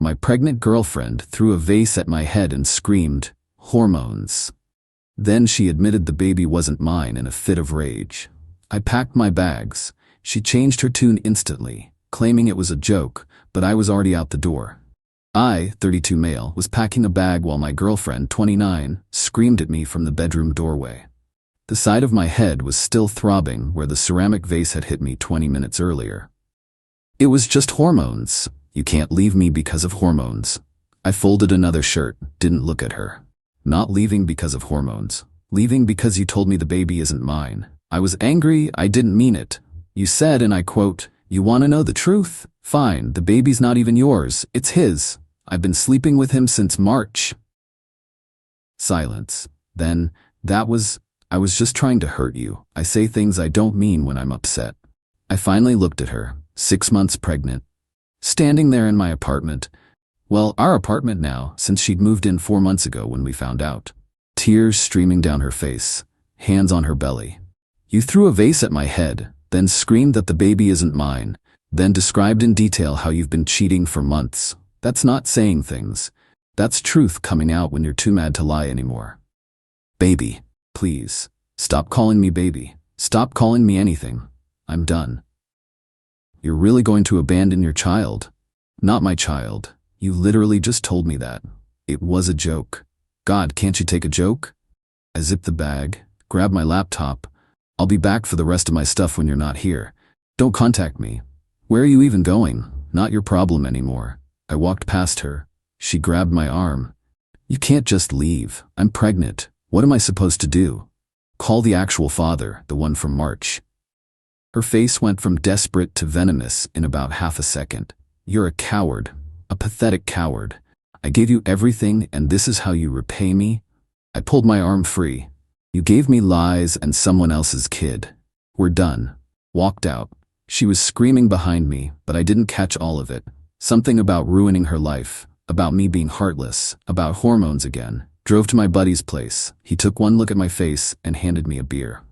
My pregnant girlfriend threw a vase at my head and screamed, "Hormones." Then she admitted the baby wasn't mine in a fit of rage. I packed my bags. She changed her tune instantly, claiming it was a joke, but I was already out the door. I, 32 male, was packing a bag while my girlfriend, 29, screamed at me from the bedroom doorway. The side of my head was still throbbing where the ceramic vase had hit me 20 minutes earlier. "It was just hormones. You can't leave me because of hormones." I folded another shirt, didn't look at her. "Not leaving because of hormones. Leaving because you told me the baby isn't mine." I was angry, I didn't mean it. "You said," and I quote, "You want to know the truth? Fine, the baby's not even yours, it's his. I've been sleeping with him since March." Silence. Then, "I was just trying to hurt you. I say things I don't mean when I'm upset." I finally looked at her, 6 months pregnant, standing there in my apartment. Well, our apartment now, since she'd moved in 4 months ago when we found out. Tears streaming down her face, hands on her belly. "You threw a vase at my head, then screamed that the baby isn't mine, then described in detail how you've been cheating for months. That's not saying things. That's truth coming out when you're too mad to lie anymore. Baby, please, stop calling me baby. Stop calling me anything. I'm done." "You're really going to abandon your child?" "Not my child. You literally just told me that. It was a joke. God, can't you take a joke?" I zipped the bag, grabbed my laptop. "I'll be back for the rest of my stuff when you're not here. Don't contact me." "Where are you even going? Not your problem anymore." I walked past her. She grabbed my arm. "You can't just leave. I'm pregnant. What am I supposed to do?" "Call the actual father, the one from March." Her face went from desperate to venomous in about half a second. "You're a coward. A pathetic coward. I gave you everything and this is how you repay me?" I pulled my arm free. "You gave me lies and someone else's kid. We're done." Walked out. She was screaming behind me, but I didn't catch all of it. Something about ruining her life, about me being heartless, about hormones again. Drove to my buddy's place. He took one look at my face and handed me a beer.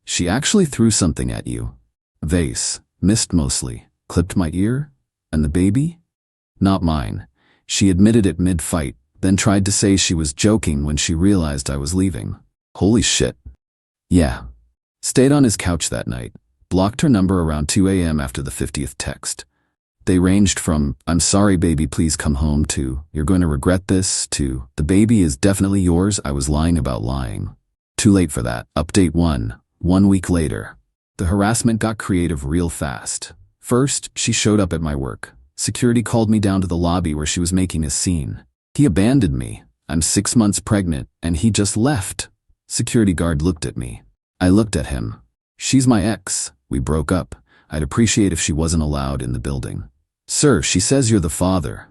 "She actually threw something at you." "Vase. Missed mostly. Clipped my ear? And the baby?" "Not mine." She admitted it mid-fight, then tried to say she was joking when she realized I was leaving. Holy shit. "Yeah." Stayed on his couch that night. Blocked her number around 2 a.m. after the 50th text. They ranged from, "I'm sorry baby, please come home," to, "You're going to regret this," to, "The baby is definitely yours, I was lying about lying." Too late for that. Update 1 week later. The harassment got creative real fast. First, she showed up at my work. Security called me down to the lobby where she was making a scene. "He abandoned me. I'm 6 months pregnant, and he just left." Security guard looked at me. I looked at him. "She's my ex. We broke up. I'd appreciate if she wasn't allowed in the building." "Sir, she says you're the father."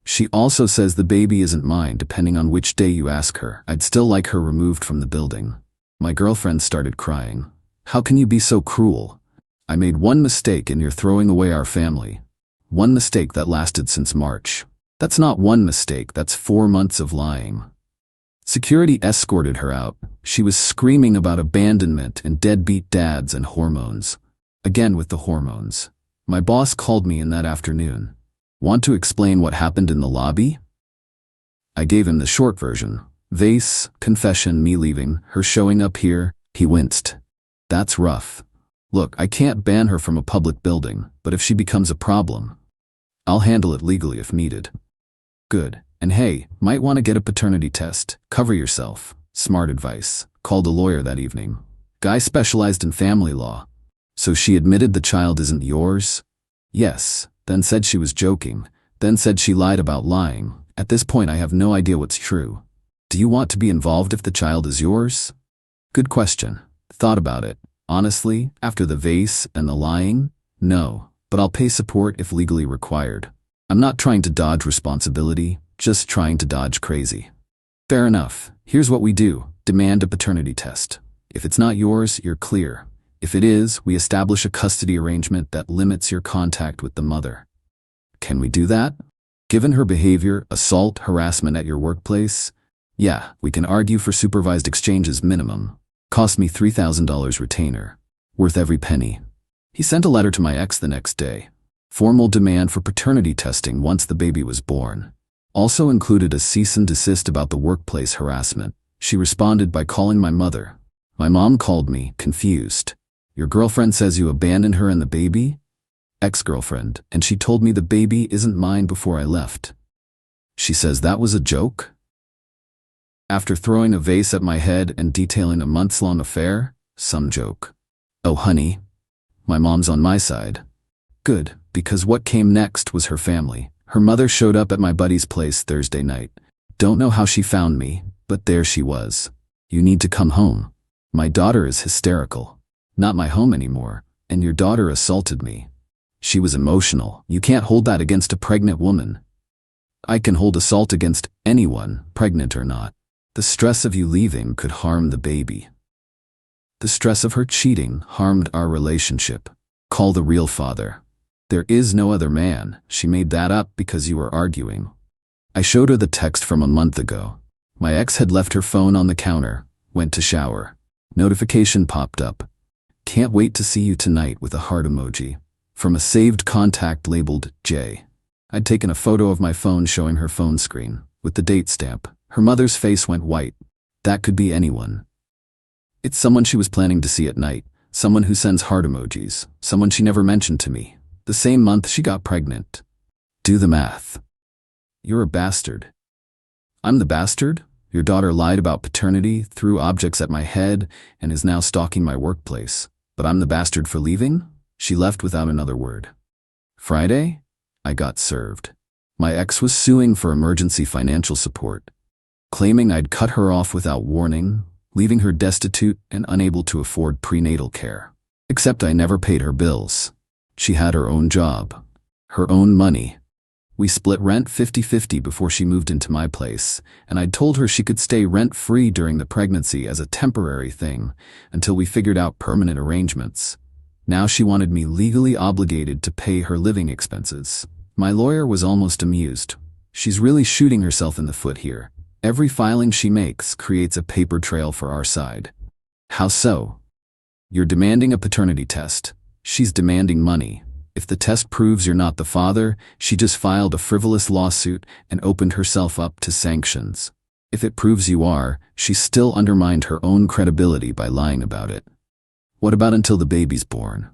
"She also says the baby isn't mine depending on which day you ask her. I'd still like her removed from the building." My girlfriend started crying. "How can you be so cruel? I made one mistake and you're throwing away our family. One mistake that lasted since March. That's not one mistake, that's 4 months of lying." Security escorted her out. She was screaming about abandonment and deadbeat dads and hormones. Again with the hormones. My boss called me in that afternoon. "Want to explain what happened in the lobby?" I gave him the short version. Vase, confession, me leaving, her showing up here. He winced. "That's rough. Look, I can't ban her from a public building, but if she becomes a problem, I'll handle it legally if needed." "Good. And hey, might want to get a paternity test. Cover yourself." Smart advice. Called a lawyer that evening. Guy specialized in family law. "So she admitted the child isn't yours?" "Yes." Then said she was joking. Then said she lied about lying. At this point I have no idea what's true. "Do you want to be involved if the child is yours?" Good question. Thought about it. Honestly, after the vase and the lying, no. But I'll pay support if legally required. I'm not trying to dodge responsibility, just trying to dodge crazy. "Fair enough. Here's what we do. Demand a paternity test. If it's not yours, you're clear. If it is, we establish a custody arrangement that limits your contact with the mother." Can we do that? Given her behavior, assault, harassment at your workplace? Yeah, we can argue for supervised exchanges minimum. Cost me $3,000 retainer. Worth every penny. He sent a letter to my ex the next day. Formal demand for paternity testing once the baby was born. Also included a cease and desist about the workplace harassment. She responded by calling my mother. My mom called me, confused. Your girlfriend says you abandoned her and the baby? Ex-girlfriend, and she told me the baby isn't mine before I left. She says that was a joke? After throwing a vase at my head and detailing a months-long affair, some joke. Oh honey, my mom's on my side. Good, because what came next was her family. Her mother showed up at my buddy's place Thursday night. Don't know how she found me, but there she was. You need to come home. My daughter is hysterical. Not my home anymore, and your daughter assaulted me. She was emotional. You can't hold that against a pregnant woman. I can hold assault against anyone, pregnant or not. The stress of you leaving could harm the baby. The stress of her cheating harmed our relationship. Call the real father. There is no other man. She made that up because you were arguing. I showed her the text from a month ago. My ex had left her phone on the counter, went to shower. Notification popped up. Can't wait to see you tonight with a heart emoji. From a saved contact labeled J. I'd taken a photo of my phone showing her phone screen, with the date stamp. Her mother's face went white. That could be anyone. It's someone she was planning to see at night, someone who sends heart emojis, someone she never mentioned to me. The same month she got pregnant. Do the math. You're a bastard. I'm the bastard? Your daughter lied about paternity, threw objects at my head, and is now stalking my workplace. But I'm the bastard for leaving? She left without another word. Friday, I got served. My ex was suing for emergency financial support, claiming I'd cut her off without warning, leaving her destitute and unable to afford prenatal care. Except I never paid her bills. She had her own job, her own money. We split rent 50-50 before she moved into my place, and I'd told her she could stay rent-free during the pregnancy as a temporary thing until we figured out permanent arrangements. Now she wanted me legally obligated to pay her living expenses. My lawyer was almost amused. She's really shooting herself in the foot here. Every filing she makes creates a paper trail for our side. How so? You're demanding a paternity test. She's demanding money. If the test proves you're not the father, she just filed a frivolous lawsuit and opened herself up to sanctions. If it proves you are, she still undermined her own credibility by lying about it. What about until the baby's born?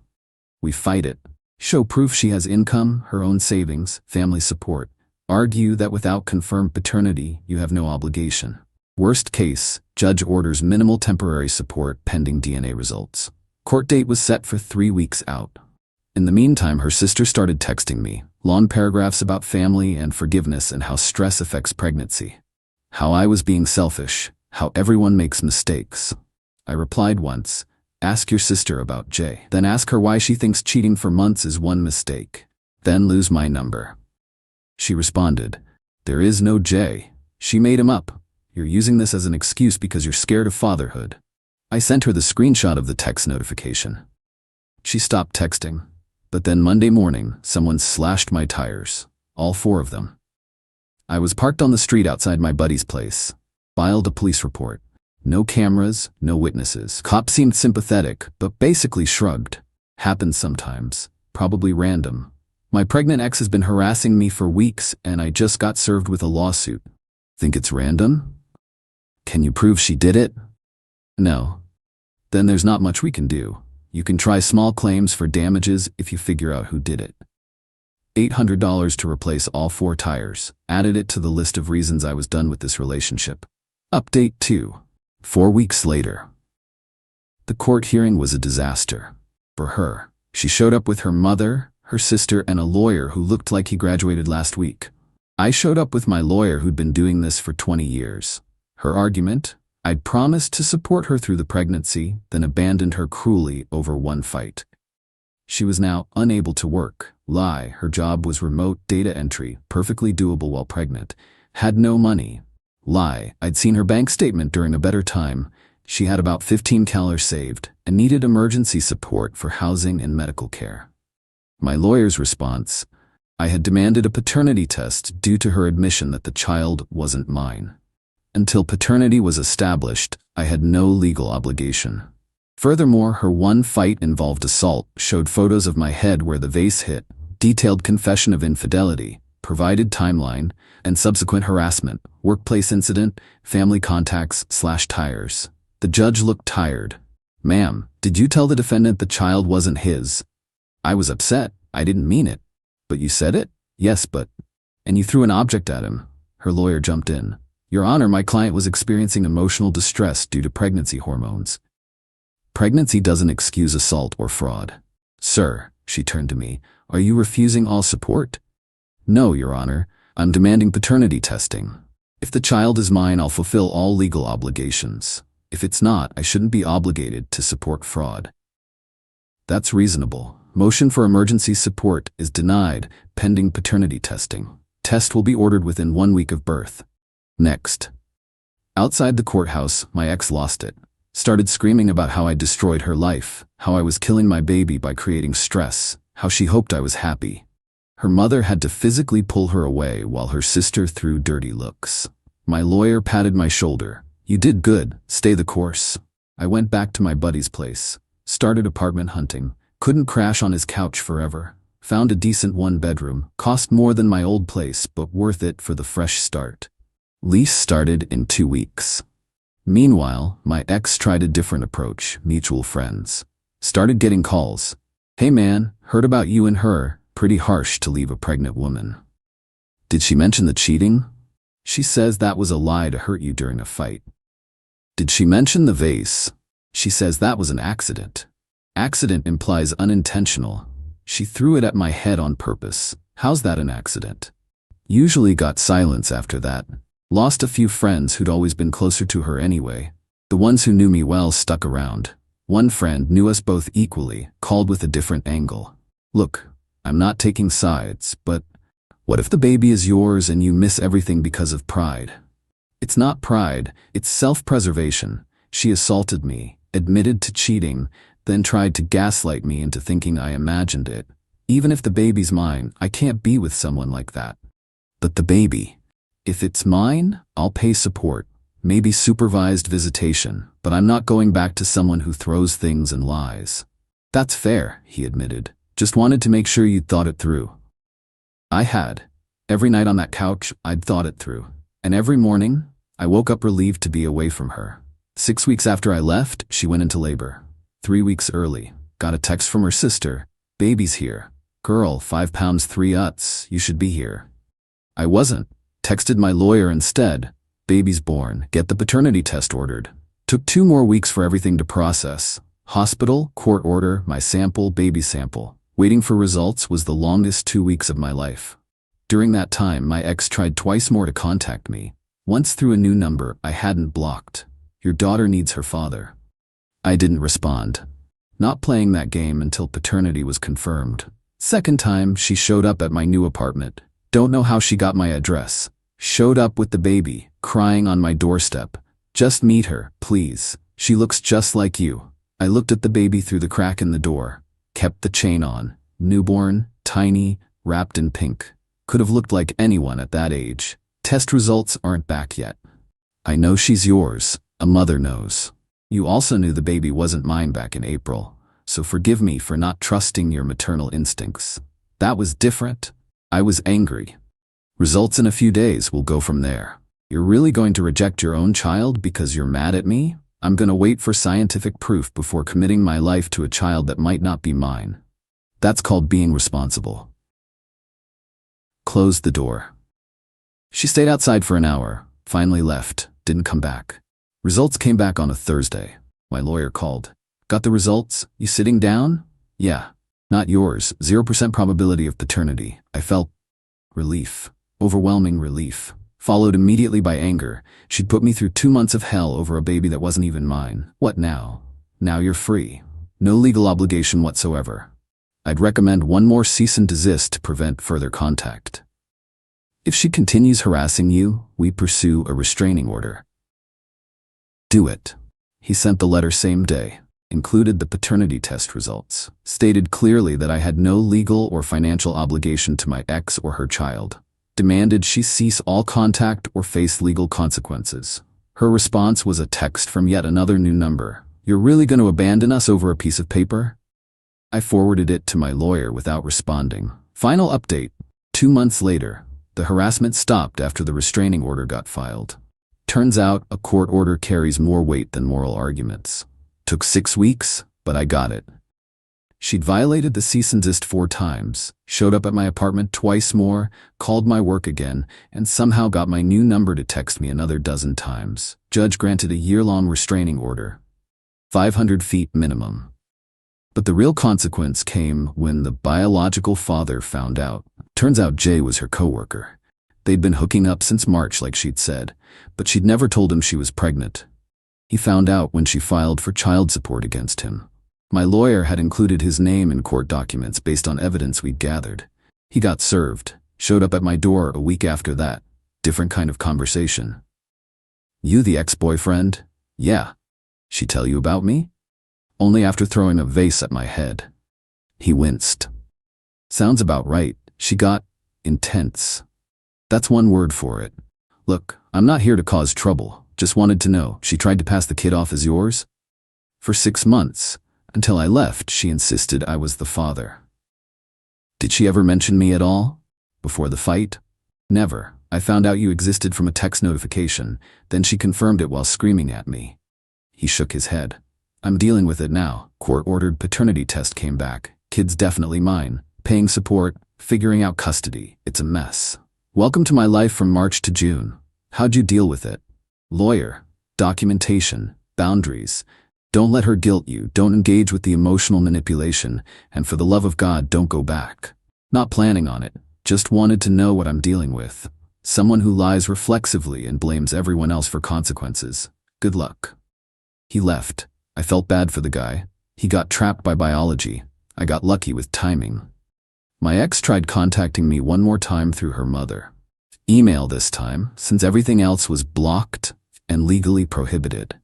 We fight it. Show proof she has income, her own savings, family support. Argue that without confirmed paternity, you have no obligation. Worst case, judge orders minimal temporary support pending DNA results. Court date was set for 3 weeks out. In the meantime, her sister started texting me, long paragraphs about family and forgiveness and how stress affects pregnancy. How I was being selfish, how everyone makes mistakes. I replied once, ask your sister about Jay. Then ask her why she thinks cheating for months is one mistake. Then lose my number. She responded, there is no Jay. She made him up. You're using this as an excuse because you're scared of fatherhood. I sent her the screenshot of the text notification. She stopped texting. But then Monday morning, someone slashed my tires. All 4 of them. I was parked on the street outside my buddy's place. Filed a police report. No cameras, no witnesses. Cop seemed sympathetic, but basically shrugged. Happens sometimes. Probably random. My pregnant ex has been harassing me for weeks, and I just got served with a lawsuit. Think it's random? Can you prove she did it? No. Then there's not much we can do. You can try small claims for damages if you figure out who did it. $800 to replace all 4 tires. Added it to the list of reasons I was done with this relationship. Update 2. 4 weeks later. The court hearing was a disaster. For her. She showed up with her mother, her sister, and a lawyer who looked like he graduated last week. I showed up with my lawyer who'd been doing this for 20 years. Her argument? I'd promised to support her through the pregnancy, then abandoned her cruelly over one fight. She was now unable to work. Lie, her job was remote data entry, perfectly doable while pregnant. Had no money. Lie, I'd seen her bank statement during a better time. She had about $15 saved and needed emergency support for housing and medical care. My lawyer's response? I had demanded a paternity test due to her admission that the child wasn't mine. Until paternity was established, I had no legal obligation. Furthermore, her one fight involved assault, showed photos of my head where the vase hit, detailed confession of infidelity, provided timeline, and subsequent harassment, workplace incident, family contacts/tires. The judge looked tired. "Ma'am, did you tell the defendant the child wasn't his?" I was upset. "I didn't mean it." "But you said it?" "Yes, but..." "And you threw an object at him." Her lawyer jumped in. "Your Honor, my client was experiencing emotional distress due to pregnancy hormones." Pregnancy doesn't excuse assault or fraud. "Sir," she turned to me, "are you refusing all support?" "No, Your Honor. I'm demanding paternity testing. If the child is mine, I'll fulfill all legal obligations. If it's not, I shouldn't be obligated to support fraud." "That's reasonable. Motion for emergency support is denied pending paternity testing. Test will be ordered within 1 week of birth." Next. Outside the courthouse, my ex lost it. Started screaming about how I destroyed her life, how I was killing my baby by creating stress, how she hoped I was happy. Her mother had to physically pull her away while her sister threw dirty looks. My lawyer patted my shoulder. "You did good, stay the course." I went back to my buddy's place, started apartment hunting, couldn't crash on his couch forever, found a decent 1-bedroom, cost more than my old place but worth it for the fresh start. Lease started in 2 weeks. Meanwhile, my ex tried a different approach, mutual friends. Started getting calls. "Hey man, heard about you and her, pretty harsh to leave a pregnant woman." "Did she mention the cheating?" "She says that was a lie to hurt you during a fight." "Did she mention the vase?" "She says that was an accident." "Accident implies unintentional. She threw it at my head on purpose. How's that an accident?" Usually got silence after that. Lost a few friends who'd always been closer to her anyway. The ones who knew me well stuck around. One friend knew us both equally, called with a different angle. "Look, I'm not taking sides, but what if the baby is yours and you miss everything because of pride?" "It's not pride, it's self-preservation. She assaulted me, admitted to cheating, then tried to gaslight me into thinking I imagined it. Even if the baby's mine, I can't be with someone like that." "But the baby..." "If it's mine, I'll pay support, maybe supervised visitation, but I'm not going back to someone who throws things and lies." "That's fair," he admitted. "Just wanted to make sure you'd thought it through." I had. Every night on that couch, I'd thought it through. And every morning, I woke up relieved to be away from her. 6 weeks after I left, she went into labor. 3 weeks early. Got a text from her sister. "Baby's here. Girl, 5 pounds 3 ounces, you should be here." I wasn't. Texted my lawyer instead. "Baby's born, get the paternity test ordered." Took 2 more weeks for everything to process. Hospital, court order, my sample, baby sample. Waiting for results was the longest 2 weeks of my life. During that time, my ex tried twice more to contact me. Once through a new number I hadn't blocked. "Your daughter needs her father." I didn't respond. Not playing that game until paternity was confirmed. Second time, she showed up at my new apartment. Don't know how she got my address. Showed up with the baby, crying on my doorstep. "Just meet her, please. She looks just like you." I looked at the baby through the crack in the door. Kept the chain on. Newborn, tiny, wrapped in pink. Could have looked like anyone at that age. Test results aren't back yet. "I know she's yours. A mother knows. You also knew the baby wasn't mine back in April, so forgive me for not trusting your maternal instincts." That was different. I was angry. "Results in a few days, we'll go from there." "You're really going to reject your own child because you're mad at me?" "I'm gonna wait for scientific proof before committing my life to a child that might not be mine." That's called being responsible. Closed the door. She stayed outside for an hour, finally left, didn't come back. Results came back on a Thursday. My lawyer called. "Got the results? You sitting down?" "Yeah." "Not yours, 0% probability of paternity." I felt relief, overwhelming relief, followed immediately by anger. She'd put me through 2 months of hell over a baby that wasn't even mine. What now? Now you're free. No legal obligation whatsoever. I'd recommend one more cease and desist to prevent further contact. If she continues harassing you, we pursue a restraining order. Do it. He sent the letter same day. Included the paternity test results, stated clearly that I had no legal or financial obligation to my ex or her child, demanded she cease all contact or face legal consequences. Her response was a text from yet another new number. "You're really going to abandon us over a piece of paper?" I forwarded it to my lawyer without responding. Final update. 2 months later, the harassment stopped after the restraining order got filed. Turns out a court order carries more weight than moral arguments. Took 6 weeks, but I got it. She'd violated the cease and desist 4 times, showed up at my apartment twice more, called my work again, and somehow got my new number to text me another 12 times. Judge granted a year-long restraining order. 500 feet minimum. But the real consequence came when the biological father found out. Turns out Jay was her coworker. They'd been hooking up since March like she'd said, but she'd never told him she was pregnant. He found out when she filed for child support against him. My lawyer had included his name in court documents based on evidence we'd gathered. He got served, showed up at my door a week after that. Different kind of conversation. "You the ex-boyfriend?" "Yeah." "She tell you about me?" "Only after throwing a vase at my head." He winced. "Sounds about right." She got intense. That's one word for it. "Look, I'm not here to cause trouble. Just wanted to know, she tried to pass the kid off as yours?" For 6 months, until I left, she insisted I was the father. "Did she ever mention me at all? Before the fight?" "Never. I found out you existed from a text notification, then she confirmed it while screaming at me." He shook his head. "I'm dealing with it now. Court-ordered paternity test came back. Kid's definitely mine. Paying support, figuring out custody. It's a mess. Welcome to my life from March to June. How'd you deal with it?" "Lawyer, documentation, boundaries. Don't let her guilt you, don't engage with the emotional manipulation, and for the love of God, don't go back." "Not planning on it. Just wanted to know what I'm dealing with. Someone who lies reflexively and blames everyone else for consequences. Good luck." He left. I felt bad for the guy. He got trapped by biology. I got lucky with timing. My ex tried contacting me one more time through her mother. Email this time, since everything else was blocked and legally prohibited.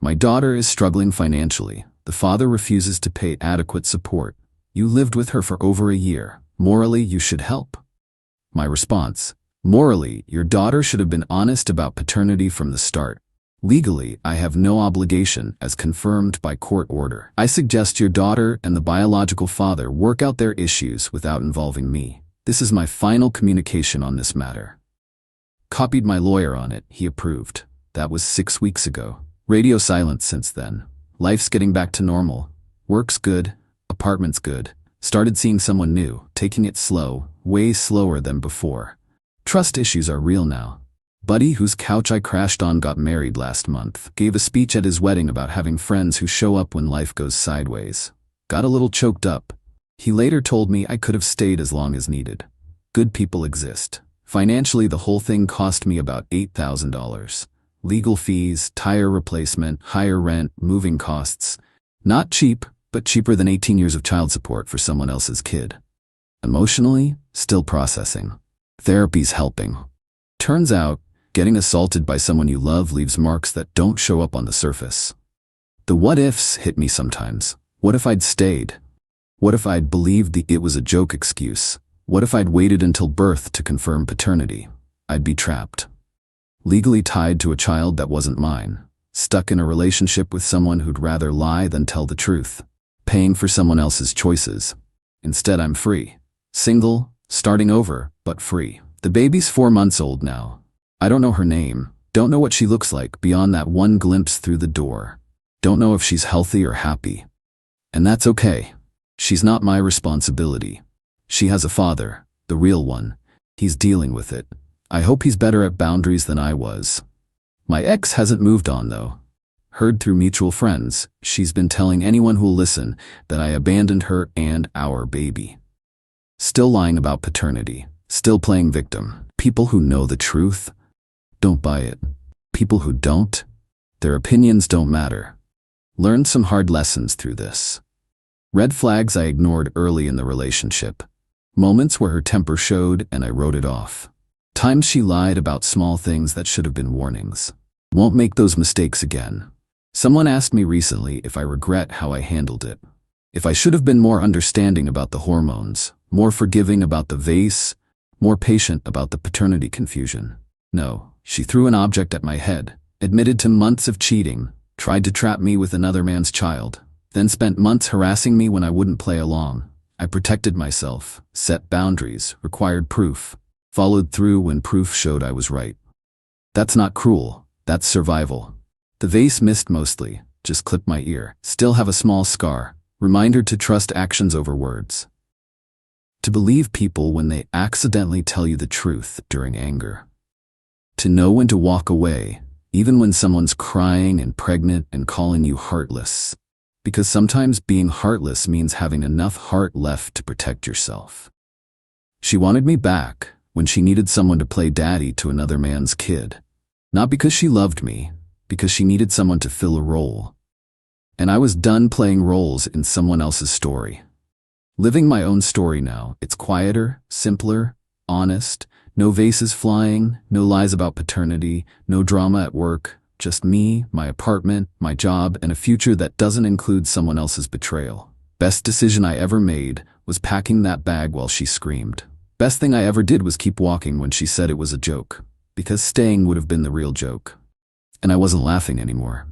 "My daughter is struggling financially. The father refuses to pay adequate support. You lived with her for over a year. Morally, you should help." My response: "Morally, your daughter should have been honest about paternity from the start. Legally, I have no obligation, as confirmed by court order. I suggest your daughter and the biological father work out their issues without involving me. This is my final communication on this matter." Copied my lawyer on it. He approved. That was 6 weeks ago. Radio silence since then. Life's getting back to normal. Work's good. Apartment's good. Started seeing someone new, taking it slow, way slower than before. Trust issues are real now. Buddy, whose couch I crashed on, got married last month. Gave a speech at his wedding about having friends who show up when life goes sideways. Got a little choked up. He later told me I could have stayed as long as needed. Good people exist. Financially, the whole thing cost me about $8,000. Legal fees, tire replacement, higher rent, moving costs. Not cheap, but cheaper than 18 years of child support for someone else's kid. Emotionally, still processing. Therapy's helping. Turns out, getting assaulted by someone you love leaves marks that don't show up on the surface. The what-ifs hit me sometimes. What if I'd stayed? What if I'd believed it was a joke excuse? What if I'd waited until birth to confirm paternity? I'd be trapped. Legally tied to a child that wasn't mine. Stuck in a relationship with someone who'd rather lie than tell the truth. Paying for someone else's choices. Instead, I'm free. Single, starting over, but free. The baby's 4 months old now. I don't know her name. Don't know what she looks like beyond that one glimpse through the door. Don't know if she's healthy or happy. And that's okay. She's not my responsibility. She has a father, the real one. He's dealing with it. I hope he's better at boundaries than I was. My ex hasn't moved on though. Heard through mutual friends, she's been telling anyone who'll listen that I abandoned her and our baby. Still lying about paternity. Still playing victim. People who know the truth don't buy it. People who don't, their opinions don't matter. Learned some hard lessons through this. Red flags I ignored early in the relationship. Moments where her temper showed and I wrote it off. Times she lied about small things that should have been warnings. Won't make those mistakes again. Someone asked me recently if I regret how I handled it. If I should have been more understanding about the hormones, more forgiving about the vase, more patient about the paternity confusion. No, she threw an object at my head, admitted to months of cheating, tried to trap me with another man's child, then spent months harassing me when I wouldn't play along. I protected myself, set boundaries, required proof, followed through when proof showed I was right. That's not cruel, that's survival. The vase missed mostly, just clipped my ear, still have a small scar, reminder to trust actions over words. To believe people when they accidentally tell you the truth during anger. To know when to walk away, even when someone's crying and pregnant and calling you heartless. Because sometimes being heartless means having enough heart left to protect yourself. She wanted me back when she needed someone to play daddy to another man's kid. Not because she loved me, because she needed someone to fill a role. And I was done playing roles in someone else's story. Living my own story now, it's quieter, simpler, honest, no vases flying, no lies about paternity, no drama at work, just me, my apartment, my job, and a future that doesn't include someone else's betrayal. Best decision I ever made was packing that bag while she screamed. Best thing I ever did was keep walking when she said it was a joke, because staying would have been the real joke. And I wasn't laughing anymore.